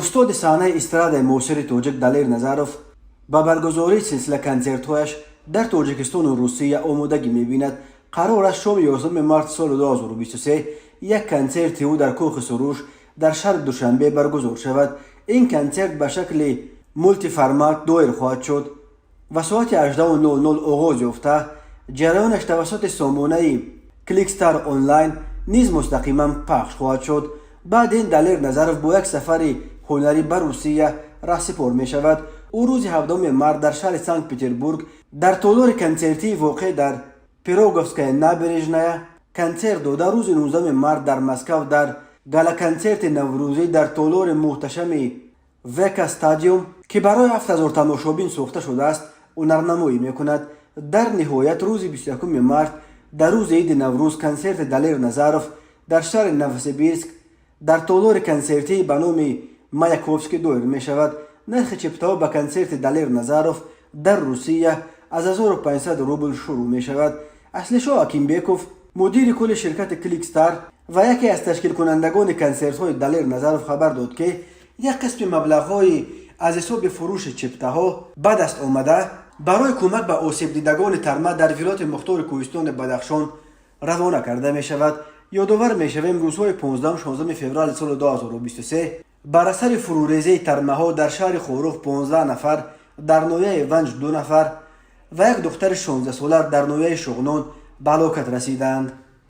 استاد صحنه استراد موسیقی توجک دلیر نظروف با برگزاری سلسله کنسرت‌هایش در تاجیکستان و روسیه آمادگی می‌بیند قرار است شام 11 مارس سال 2023 یک کنسرت او در کوخ سروش در شهر دوشنبه برگزار شود. این کنسرت به شکل مولتی فرمات دایر خواهد شد و ساعت 18:00 آغاز یافته. جریانش توسط سامانه کلیکستار آنلاین نیز مستقیما پخش خواهد شد. بعد این دلیر نظروف با یک سفر هنری به روسیه رهسپار می شود. او روز 17 مارس در شهر سنت پترزبورگ در تالار کنسرتی واقع در پیروگوفسکای نابرژنیا کنسرت داد. روز 19 مارس در مسکو در گالا کنسرت نوروزی در تالار محتشم وک استادیوم که برای 7000 تماشابین ساخته شده است هنرنمایی میکند. در نهایت روز 21 مارس در روز عید نوروز کنسرت دلیر نظروف در شهر نووسیبیرسک در تالار کنسرتی به نام مایاکوفسکی دایر می شود. نرخ چپتاو به کنسرت دلیر نظروف در روسیه از 1500 روبل شروع می شود. اصلشا اکیمبیکوف مدیر کل شرکت کلیکستار و یکی از تشکیل کنندگان کنسرت های دلیر نظروف خبر داد که یک قسم مبلغ های از حساب فروش چپته ها به دست آمده برای کمک به آسیب دیدگان ترمه در ولایت مختار کوهستان بدخشان روانه کرده می شود. یادآور می شویم روزهای 15 و 16 فوریه سال 2023 بر اثر فروریزی ترمه ها در شهر خاروخ 15 نفر، در ناحیه ونج 2 نفر و یک دختر 16 ساله در ناحیه شغنان به هلاکت رسیدند.